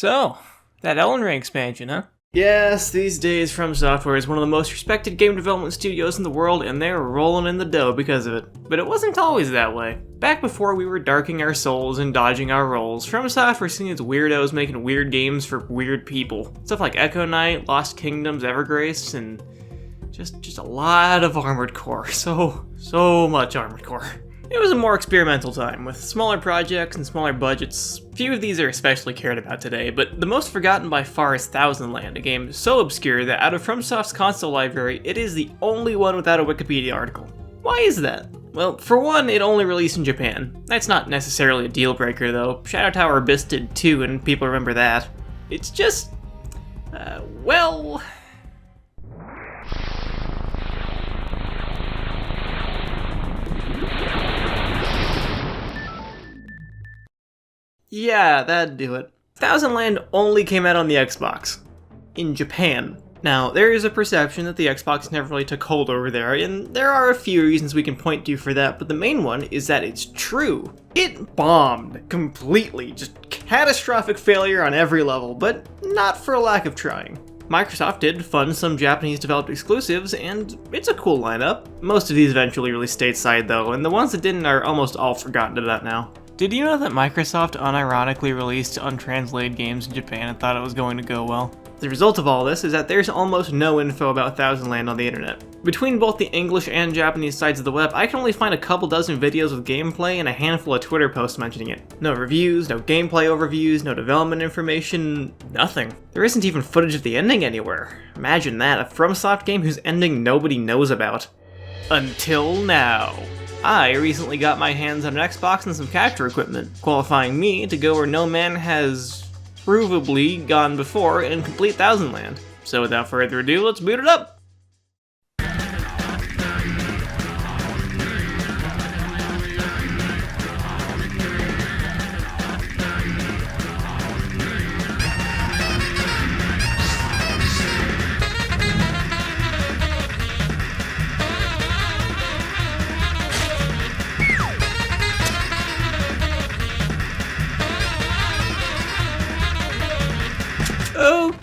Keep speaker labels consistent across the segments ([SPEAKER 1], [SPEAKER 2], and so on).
[SPEAKER 1] So, that Elden Ring expansion, huh?
[SPEAKER 2] Yes, these days FromSoftware is one of the most respected game development studios in the world, and they're rolling in the dough because of it. But it wasn't always that way. Back before we were darking our souls and dodging our roles, FromSoftware seen its weirdos making weird games for weird people. Stuff like Echo Knight, Lost Kingdoms, Evergrace, and just a lot of Armored Core. So much Armored Core. It was a more experimental time, with smaller projects and smaller budgets. Few of these are especially cared about today, but the most forgotten by far is Thousand Land, a game so obscure that out of FromSoft's console library, it is the only one without a Wikipedia article. Why is that? Well, for one, it only released in Japan. That's not necessarily a deal breaker though. Shadow Tower Abyss did too, and people remember that. It's just... well... yeah, that'd do it. Thousand Land only came out on the Xbox. In Japan. Now, there is a perception that the Xbox never really took hold over there, and there are a few reasons we can point to for that, but the main one is that it's true. It bombed completely, just catastrophic failure on every level, but not for a lack of trying. Microsoft did fund some Japanese-developed exclusives, and it's a cool lineup. Most of these eventually released stateside though, and the ones that didn't are almost all forgotten about now. Did you know that Microsoft unironically released untranslated games in Japan and thought it was going to go well? The result of all this is that there's almost no info about Thousand Land on the internet. Between both the English and Japanese sides of the web, I can only find a couple dozen videos with gameplay and a handful of Twitter posts mentioning it. No reviews, no gameplay overviews, no development information, nothing. There isn't even footage of the ending anywhere. Imagine that, a FromSoft game whose ending nobody knows about. Until now. I recently got my hands on an Xbox and some capture equipment, qualifying me to go where no man has provably gone before and complete Thousand Land. So without further ado, let's boot it up!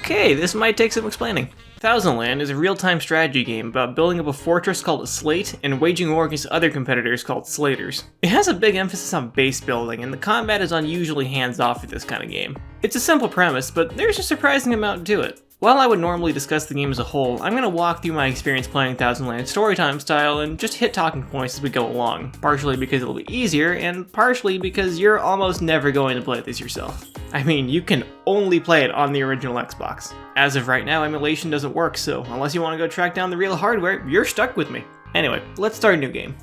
[SPEAKER 2] Okay, this might take some explaining. Thousand Land is a real-time strategy game about building up a fortress called a slate and waging war against other competitors called slaters. It has a big emphasis on base building, and the combat is unusually hands-off for this kind of game. It's a simple premise, but there's a surprising amount to it. While I would normally discuss the game as a whole, I'm going to walk through my experience playing Thousand Land storytime style and just hit talking points as we go along, partially because it'll be easier, and partially because you're almost never going to play this yourself. I mean, you can only play it on the original Xbox. As of right now, emulation doesn't work, so unless you want to go track down the real hardware, you're stuck with me. Anyway, let's start a new game.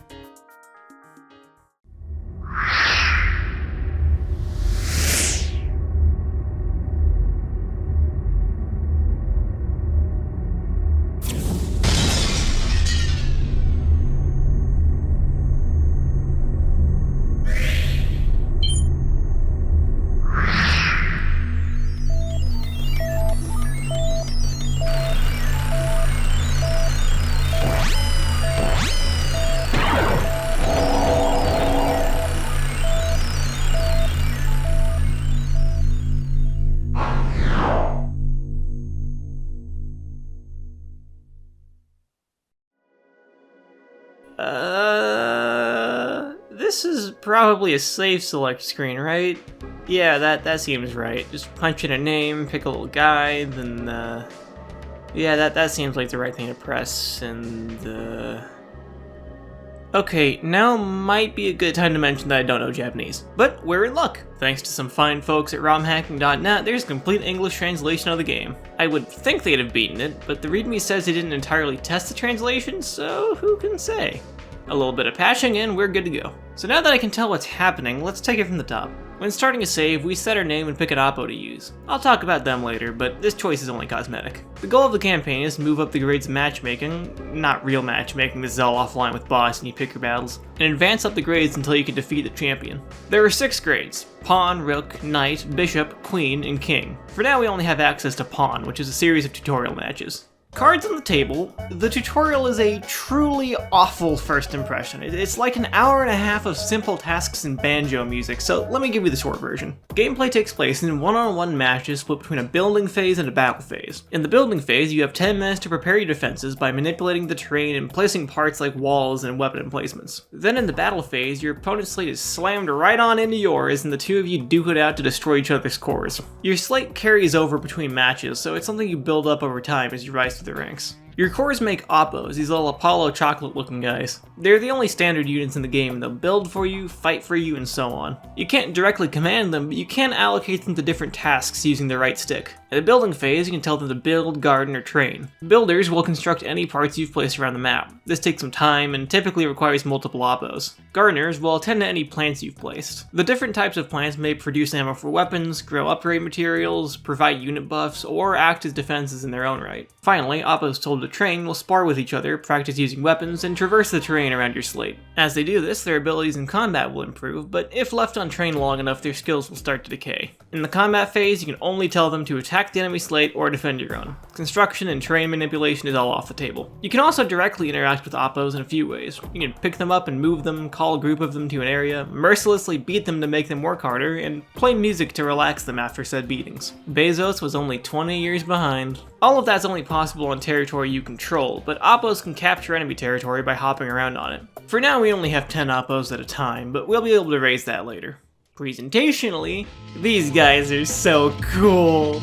[SPEAKER 2] This is probably a safe select screen, right? Yeah, that seems right. Just punch in a name, pick a little guy, then, yeah, that seems like the right thing to press, and, okay, now might be a good time to mention that I don't know Japanese. But we're in luck. Thanks to some fine folks at romhacking.net, there's a complete English translation of the game. I would think they'd have beaten it, but the README says they didn't entirely test the translation, so who can say? A little bit of patching and we're good to go. So now that I can tell what's happening, let's take it from the top. When starting a save, we set our name and pick an oppo to use. I'll talk about them later, but this choice is only cosmetic. The goal of the campaign is to move up the grades of matchmaking, not real matchmaking, this is all offline with boss and you pick your battles, and advance up the grades until you can defeat the champion. There are 6 grades: Pawn, Rook, Knight, Bishop, Queen, and King. For now we only have access to Pawn, which is a series of tutorial matches. Cards on the table, the tutorial is a truly awful first impression. It's like an hour and a half of simple tasks and banjo music, so let me give you the short version. Gameplay takes place in one-on-one matches split between a building phase and a battle phase. In the building phase, you have 10 minutes to prepare your defenses by manipulating the terrain and placing parts like walls and weapon emplacements. Then in the battle phase, your opponent's slate is slammed right on into yours and the two of you duke it out to destroy each other's cores. Your slate carries over between matches, so it's something you build up over time as you rise through the ranks. Your cores make Oppos, these little Apollo chocolate looking guys. They're the only standard units in the game. They'll build for you, fight for you, and so on. You can't directly command them, but you can allocate them to different tasks using the right stick. In the building phase, you can tell them to build, garden, or train. Builders will construct any parts you've placed around the map. This takes some time and typically requires multiple Oppos. Gardeners will attend to any plants you've placed. The different types of plants may produce ammo for weapons, grow upgrade materials, provide unit buffs, or act as defenses in their own right. Finally, Oppos told to train will spar with each other, practice using weapons, and traverse the terrain around your slate. As they do this, their abilities in combat will improve, but if left untrained long enough, their skills will start to decay. In the combat phase, you can only tell them to attack the enemy slate or defend your own. Construction and terrain manipulation is all off the table. You can also directly interact with Oppos in a few ways. You can pick them up and move them, call a group of them to an area, mercilessly beat them to make them work harder, and play music to relax them after said beatings. Bezos was only 20 years behind. All of that's only possible on territory you control, but Oppos can capture enemy territory by hopping around on it. For now, we only have 10 Oppos at a time, but we'll be able to raise that later. Presentationally, these guys are so cool!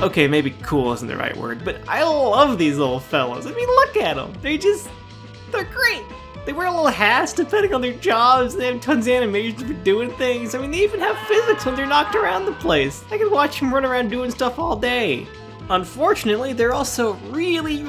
[SPEAKER 2] Okay, maybe cool isn't the right word, but I love these little fellas. I mean, look at them. They're great. They wear little hats depending on their jobs. They have tons of animations for doing things. I mean, they even have physics when they're knocked around the place. I can watch them run around doing stuff all day. Unfortunately, they're also really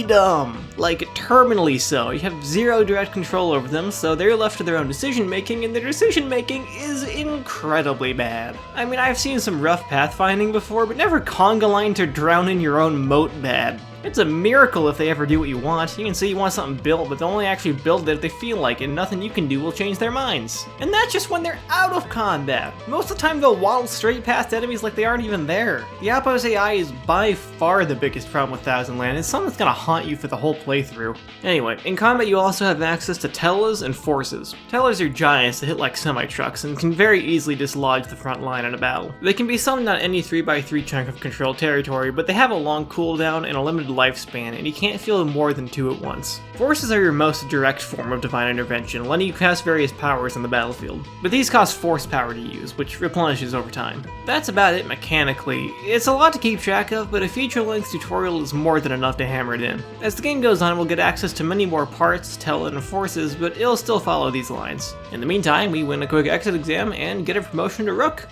[SPEAKER 2] dumb. Like, terminally so. You have zero direct control over them, so they're left to their own decision making, and their decision making is incredibly bad. I mean, I've seen some rough pathfinding before, but never conga line to drown in your own moat bad. It's a miracle if they ever do what you want. You can say you want something built, but they'll only actually build it if they feel like it, and nothing you can do will change their minds. And that's just when they're out of combat. Most of the time they'll waddle straight past enemies like they aren't even there. The Oppos AI is by far the biggest problem with Thousand Land. It's something that's gonna haunt you for the whole playthrough. Anyway, in combat you also have access to Tellas and Forces. Tellas are giants that hit like semi-trucks and can very easily dislodge the front line in a battle. They can be summoned on any 3x3 chunk of controlled territory, but they have a long cooldown and a limited lifespan, and you can't field more than 2 at once. Forces are your most direct form of divine intervention, letting you cast various powers on the battlefield. But these cost force power to use, which replenishes over time. That's about it mechanically. It's a lot to keep track of, but a feature-length tutorial is more than enough to hammer it in. As the game goes on, we'll get access to many more parts, Tella, and Forces, but it'll still follow these lines. In the meantime, we win a quick exit exam and get a promotion to Rook.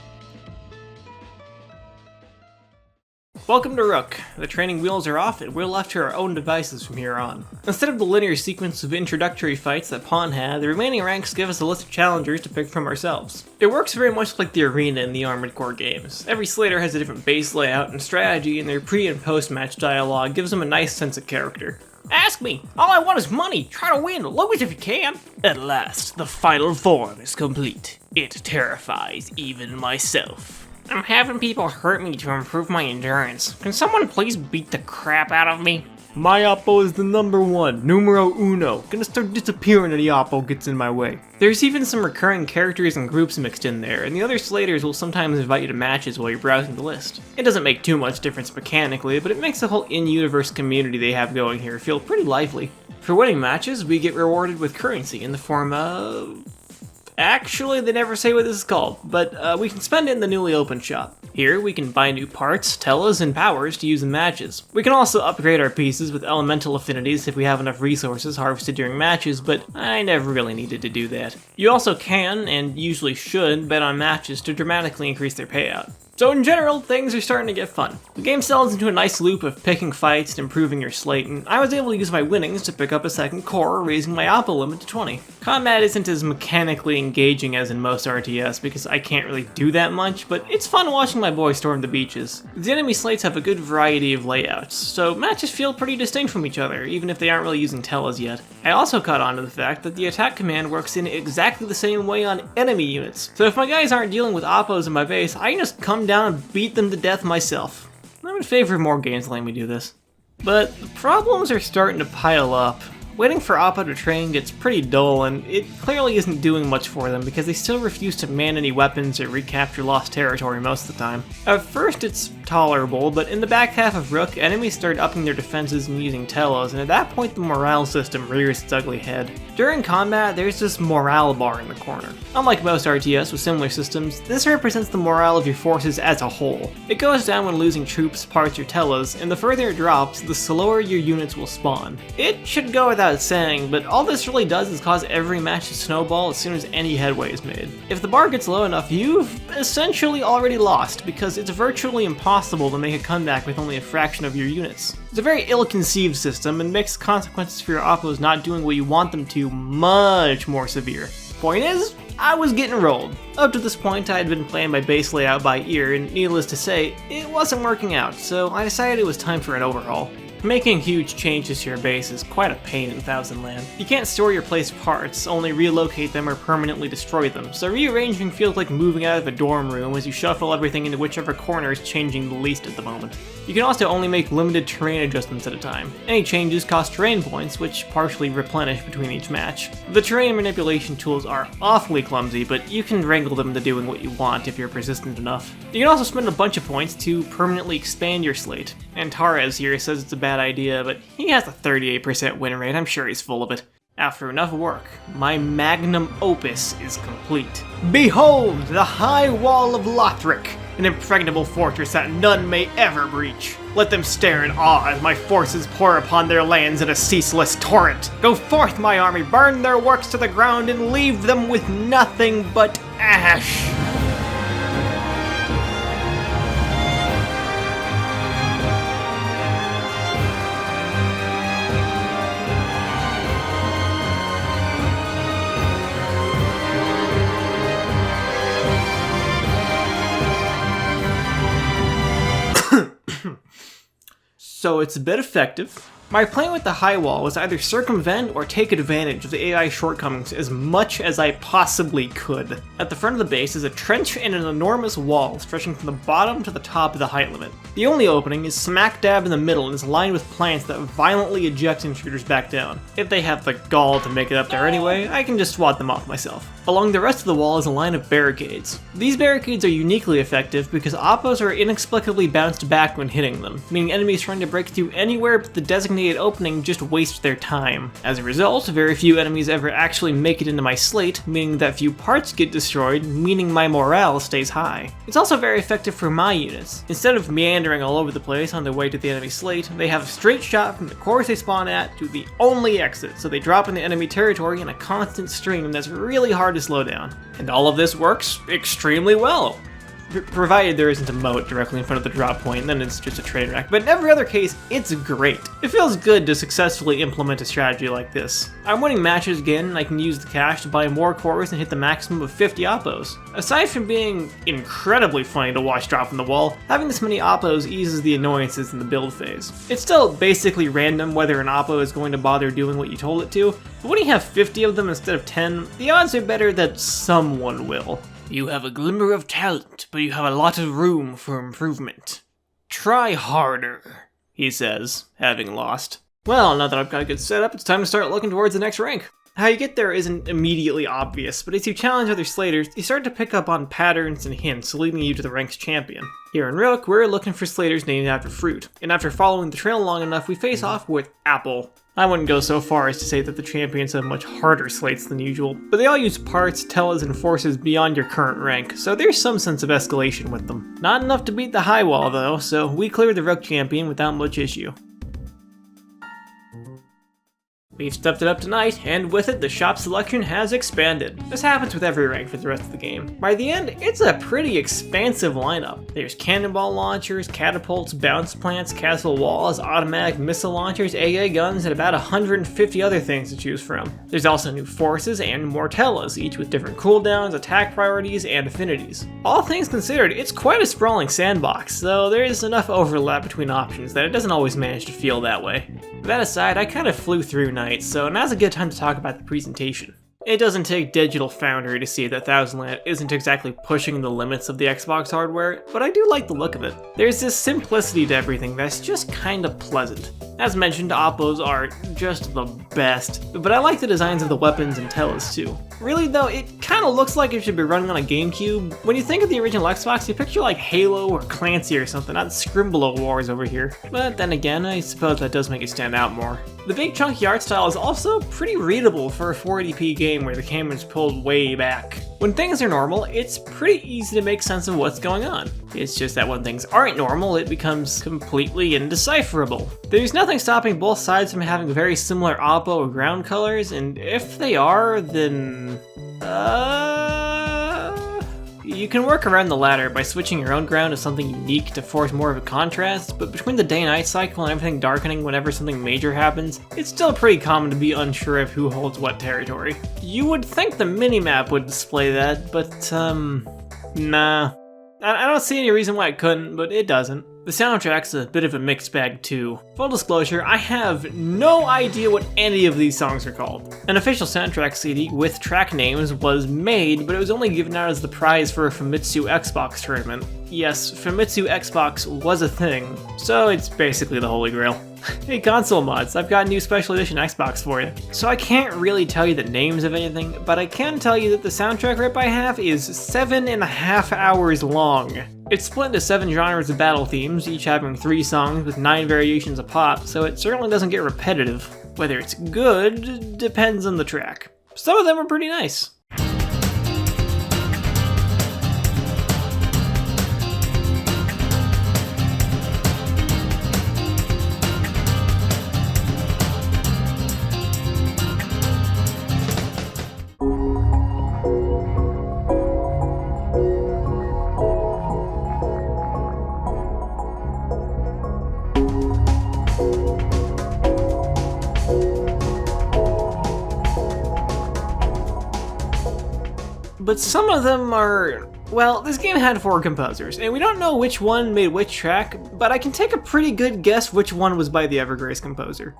[SPEAKER 2] Welcome to Rook. The training wheels are off and we're left to our own devices from here on. Instead of the linear sequence of introductory fights that Pawn had, the remaining ranks give us a list of challengers to pick from ourselves. It works very much like the arena in the Armored Core games. Every Slater has a different base layout and strategy, and their pre- and post-match dialogue gives them a nice sense of character. Ask me! All I want is money! Try to win! Lose if you can! At last, the final form is complete. It terrifies even myself. I'm having people hurt me to improve my endurance. Can someone please beat the crap out of me? My Oppo is the #1, numero uno. Gonna start disappearing if the Oppo gets in my way. There's even some recurring characters and groups mixed in there, and the other Slaters will sometimes invite you to matches while you're browsing the list. It doesn't make too much difference mechanically, but it makes the whole in-universe community they have going here feel pretty lively. For winning matches, we get rewarded with currency in the form of... Actually, they never say what this is called, but we can spend it in the newly opened shop. Here, we can buy new parts, tellas, and powers to use in matches. We can also upgrade our pieces with elemental affinities if we have enough resources harvested during matches, but I never really needed to do that. You also can, and usually should, bet on matches to dramatically increase their payout. So in general, things are starting to get fun. The game settles into a nice loop of picking fights and improving your slate, and I was able to use my winnings to pick up a second core, raising my Oppo limit to 20. Combat isn't as mechanically engaging as in most RTS because I can't really do that much, but it's fun watching my boy storm the beaches. The enemy slates have a good variety of layouts, so matches feel pretty distinct from each other, even if they aren't really using teles yet. I also caught on to the fact that the attack command works in exactly the same way on enemy units, so if my guys aren't dealing with Oppos in my base, I can just come down and beat them to death myself. I'm in favor of more games letting me do this. But the problems are starting to pile up. Waiting for Oppo to train gets pretty dull, and it clearly isn't doing much for them because they still refuse to man any weapons or recapture lost territory most of the time. At first it's tolerable, but in the back half of Rook, enemies start upping their defenses and using telos, and at that point the morale system rears its ugly head. During combat, there's this morale bar in the corner. Unlike most RTS with similar systems, this represents the morale of your forces as a whole. It goes down when losing troops, parts, or telos, and the further it drops, the slower your units will spawn. It should go without saying, but all this really does is cause every match to snowball as soon as any headway is made. If the bar gets low enough, you've essentially already lost, because it's virtually impossible to make a comeback with only a fraction of your units. It's a very ill-conceived system and makes consequences for your Oppos not doing what you want them to much more severe. Point is, I was getting rolled. Up to this point, I had been playing my base layout by ear, and needless to say, it wasn't working out, so I decided it was time for an overhaul. Making huge changes to your base is quite a pain in Thousand Land. You can't store your place parts, only relocate them or permanently destroy them, so rearranging feels like moving out of a dorm room as you shuffle everything into whichever corner is changing the least at the moment. You can also only make limited terrain adjustments at a time. Any changes cost terrain points, which partially replenish between each match. The terrain manipulation tools are awfully clumsy, but you can wrangle them into doing what you want if you're persistent enough. You can also spend a bunch of points to permanently expand your slate. Antares here says it's a bad idea, but he has a 38% win rate, I'm sure he's full of it. After enough work, my magnum opus is complete. Behold, the high wall of Lothric, an impregnable fortress that none may ever breach. Let them stare in awe as my forces pour upon their lands in a ceaseless torrent. Go forth, my army, burn their works to the ground and leave them with nothing but ash. So it's a bit effective. My plan with the high wall was either circumvent or take advantage of the AI shortcomings as much as I possibly could. At the front of the base is a trench and an enormous wall stretching from the bottom to the top of the height limit. The only opening is smack dab in the middle and is lined with plants that violently eject intruders back down. If they have the gall to make it up there anyway, I can just swat them off myself. Along the rest of the wall is a line of barricades. These barricades are uniquely effective because Oppos are inexplicably bounced back when hitting them, meaning enemies trying to break through anywhere but the designated opening just waste their time. As a result, very few enemies ever actually make it into my slate, meaning that few parts get destroyed, meaning my morale stays high. It's also very effective for my units. Instead of meandering all over the place on their way to the enemy slate, they have a straight shot from the course they spawn at to the only exit, so they drop into enemy territory in a constant stream that's really hard to slow down. And all of this works extremely well. Provided there isn't a moat directly in front of the drop point, then it's just a train wreck. But in every other case, it's great. It feels good to successfully implement a strategy like this. I'm winning matches again, and I can use the cash to buy more cores and hit the maximum of 50 Oppos. Aside from being incredibly funny to watch drop from the wall, having this many Oppos eases the annoyances in the build phase. It's still basically random whether an Oppo is going to bother doing what you told it to, but when you have 50 of them instead of 10, the odds are better that someone will. You have a glimmer of talent, but you have a lot of room for improvement. Try harder, he says, having lost. Well, now that I've got a good setup, it's time to start looking towards the next rank. How you get there isn't immediately obvious, but as you challenge other slaters, you start to pick up on patterns and hints leading you to the rank's champion. Here in Rook, we're looking for slaters named after fruit, and after following the trail long enough, we face off with Apple. I wouldn't go so far as to say that the champions have much harder slates than usual, but they all use parts, teles, and forces beyond your current rank, so there's some sense of escalation with them. Not enough to beat the high wall though, so we cleared the Rook champion without much issue. We've stepped it up tonight, and with it, the shop selection has expanded. This happens with every rank for the rest of the game. By the end, it's a pretty expansive lineup. There's cannonball launchers, catapults, bounce plants, castle walls, automatic missile launchers, AA guns, and about 150 other things to choose from. There's also new forces and mortellas, each with different cooldowns, attack priorities, and affinities. All things considered, it's quite a sprawling sandbox, though there is enough overlap between options that it doesn't always manage to feel that way. That aside, I kind of flew through night, so now's a good time to talk about the presentation. It doesn't take Digital Foundry to see that Thousand Land isn't exactly pushing the limits of the Xbox hardware, but I do like the look of it. There's this simplicity to everything that's just kinda pleasant. As mentioned, Oppos are just the best, but I like the designs of the weapons and tellas too. Really though, it kinda looks like it should be running on a GameCube. When you think of the original Xbox, you picture like Halo or Clancy or something, not Scrimblow Wars over here. But then again, I suppose that does make it stand out more. The big chunky art style is also pretty readable for a 480p game where the camera's pulled way back. When things are normal, it's pretty easy to make sense of what's going on. It's just that when things aren't normal, it becomes completely indecipherable. There's nothing stopping both sides from having very similar oppo or ground colors, and if they are, then... You can work around the latter by switching your own ground to something unique to force more of a contrast, but between the day-night cycle and everything darkening whenever something major happens, it's still pretty common to be unsure of who holds what territory. You would think the minimap would display that, but nah. I don't see any reason why it couldn't, but it doesn't. The soundtrack's a bit of a mixed bag too. Full disclosure, I have no idea what any of these songs are called. An official soundtrack CD with track names was made, but it was only given out as the prize for a Famitsu Xbox tournament. Yes, Famitsu Xbox was a thing, so it's basically the holy grail. Hey console mods, I've got a new special edition Xbox for you. So I can't really tell you the names of anything, but I can tell you that the soundtrack rip I have is 7.5 hours long. It's split into 7 genres of battle themes, each having 3 songs with 9 variations of pop, so it certainly doesn't get repetitive. Whether it's good depends on the track. Some of them are pretty nice. But some of them are... Well, this game had 4 composers, and we don't know which one made which track, but I can take a pretty good guess which one was by the Evergrace composer.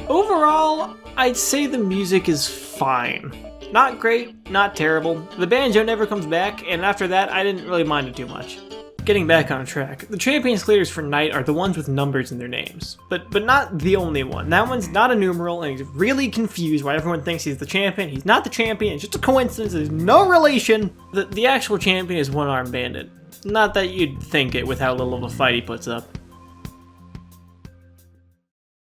[SPEAKER 2] Overall, I'd say the music is fine. Not great, not terrible. The banjo never comes back, and after that, I didn't really mind it too much. Getting back on track, the champions leaders for Knight are the ones with numbers in their names. But not the only one. That one's not a numeral, and he's really confused why everyone thinks he's the champion. He's not the champion, it's just a coincidence, there's no relation. The actual champion is One Armed Bandit. Not that you'd think it with how little of a fight he puts up.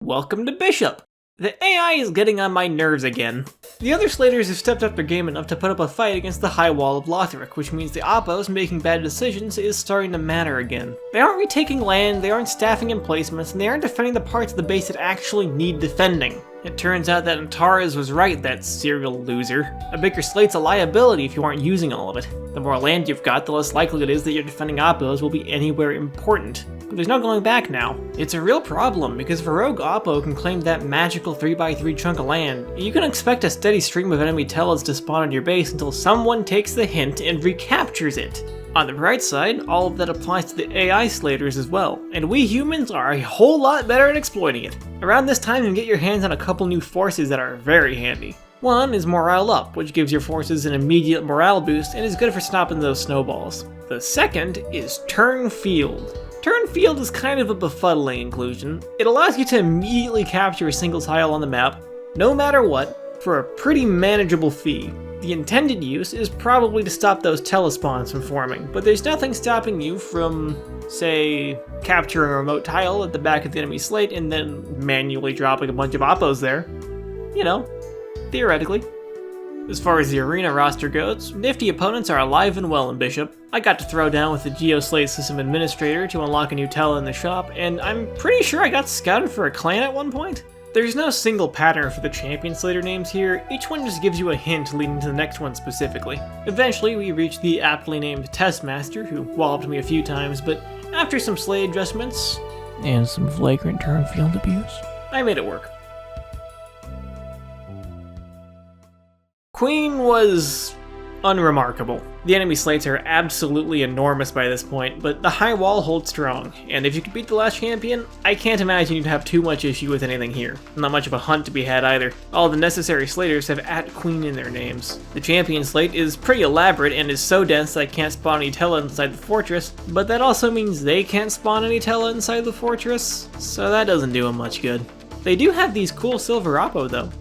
[SPEAKER 2] Welcome to Bishop. The AI is getting on my nerves again. The other Slaters have stepped up their game enough to put up a fight against the High Wall of Lothric, which means the Oppos making bad decisions is starting to matter again. They aren't retaking land, they aren't staffing emplacements, and they aren't defending the parts of the base that actually need defending. It turns out that Antares was right, that serial loser. A bigger slate's a liability if you aren't using all of it. The more land you've got, the less likely it is that your defending Oppos will be anywhere important. But there's no going back now. It's a real problem, because if a rogue Oppo can claim that magical 3x3 chunk of land, you can expect a steady stream of enemy tellas to spawn on your base until someone takes the hint and recaptures it. On the bright side, all of that applies to the AI Slaters as well, and we humans are a whole lot better at exploiting it. Around this time you can get your hands on a couple new forces that are very handy. One is Morale Up, which gives your forces an immediate morale boost and is good for stopping those snowballs. The second is Turn Field. Turn Field is kind of a befuddling inclusion. It allows you to immediately capture a single tile on the map, no matter what, for a pretty manageable fee. The intended use is probably to stop those telespawns from forming, but there's nothing stopping you from, say, capturing a remote tile at the back of the enemy slate and then manually dropping a bunch of Oppos there. You know, theoretically. As far as the arena roster goes, nifty opponents are alive and well in Bishop. I got to throw down with the GeoSlate System Administrator to unlock a new Tela in the shop, and I'm pretty sure I got scouted for a clan at one point. There's no single pattern for the champion slater names here, each one just gives you a hint leading to the next one specifically. Eventually we reached the aptly named Testmaster, who walloped me a few times, but after some slate adjustments,
[SPEAKER 1] And some flagrant turn field abuse.
[SPEAKER 2] I made it work. Queen was unremarkable. The enemy slates are absolutely enormous by this point, but the high wall holds strong, and if you could beat the last champion, I can't imagine you'd have too much issue with anything here. Not much of a hunt to be had either. All the necessary slaters have @Queen in their names. The champion slate is pretty elaborate and is so dense that I can't spawn any Tela inside the fortress, but that also means they can't spawn any Tela inside the fortress, so that doesn't do them much good. They do have these cool silver Oppo though.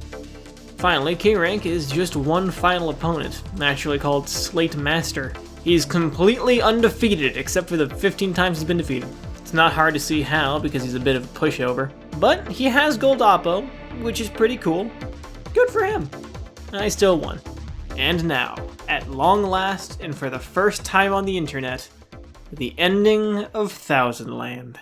[SPEAKER 2] Finally, King Rank is just one final opponent, naturally called Slate Master. He's completely undefeated except for the 15 times he's been defeated. It's not hard to see how because he's a bit of a pushover, but he has gold Oppo, which is pretty cool. Good for him. I still won. And now, at long last and for the first time on the internet, the ending of Thousand Land.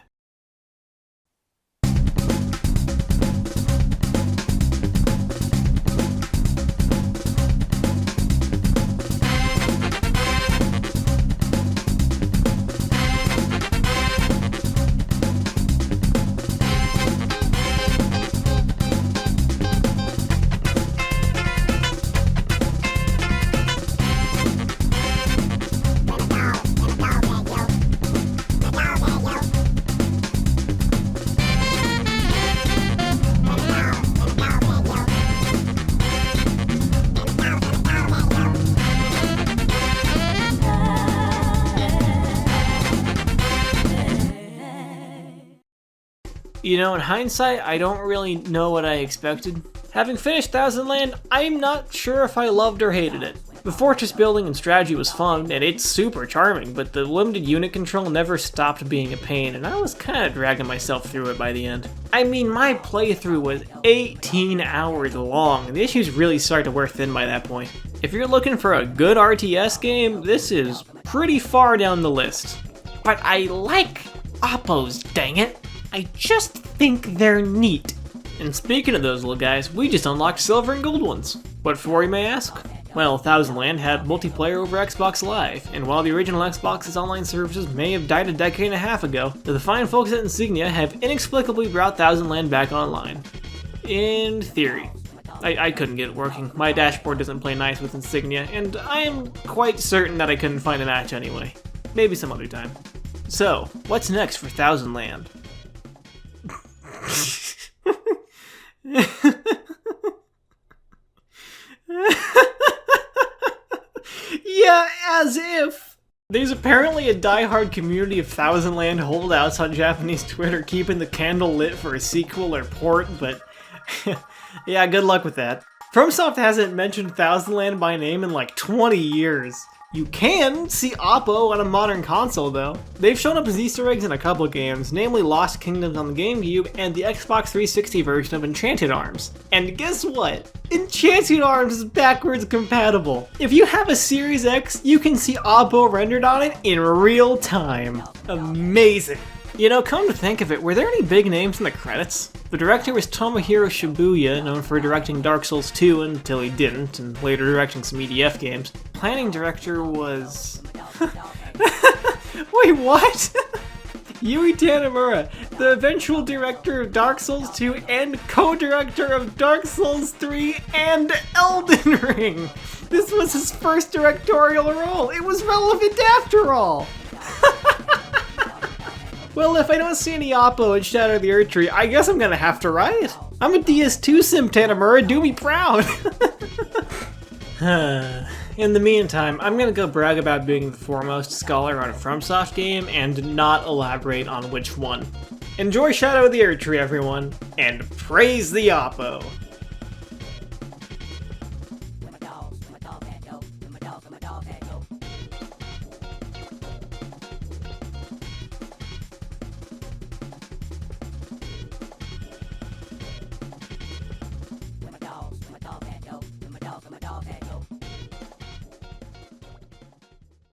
[SPEAKER 2] You know, in hindsight, I don't really know what I expected. Having finished Thousand Land, I'm not sure if I loved or hated it. The fortress building and strategy was fun, and it's super charming, but the limited unit control never stopped being a pain, and I was kind of dragging myself through it by the end. I mean, my playthrough was 18 hours long, and the issues really started to wear thin by that point. If you're looking for a good RTS game, this is pretty far down the list. But I like Oppos, dang it! I just think they're neat. And speaking of those little guys, we just unlocked silver and gold ones. What for, you may ask? Well, Thousand Land had multiplayer over Xbox Live, and while the original Xbox's online services may have died a decade and a half ago, the fine folks at Insignia have inexplicably brought Thousand Land back online. In theory. I couldn't get it working. My dashboard doesn't play nice with Insignia, and I am quite certain that I couldn't find a match anyway. Maybe some other time. So, what's next for Thousand Land? Yeah, as if! There's apparently a die-hard community of Thousand Land holdouts on Japanese Twitter keeping the candle lit for a sequel or port, but yeah, good luck with that. FromSoft hasn't mentioned Thousand Land by name in like 20 years. You can see Oppo on a modern console though. They've shown up as Easter eggs in a couple games, namely Lost Kingdoms on the GameCube and the Xbox 360 version of Enchanted Arms. And guess what? Enchanted Arms is backwards compatible. If you have a Series X, you can see Oppo rendered on it in real time. Amazing. You know, come to think of it, were there any big names in the credits? The director was Tomohiro Shibuya, known for directing Dark Souls 2 until he didn't, and later directing some EDF games. Planning director was... Wait, what? Yui Tanimura, the eventual director of Dark Souls 2 and co-director of Dark Souls 3 and Elden Ring! This was his first directorial role! It was relevant after all! Well, if I don't see any Oppo in Shadow of the Erdtree, I guess I'm gonna have to write. I'm a DS2 sim, Tanimura, do me proud! In the meantime, I'm gonna go brag about being the foremost scholar on a FromSoft game and not elaborate on which one. Enjoy Shadow of the Erdtree, everyone, and praise the Oppo!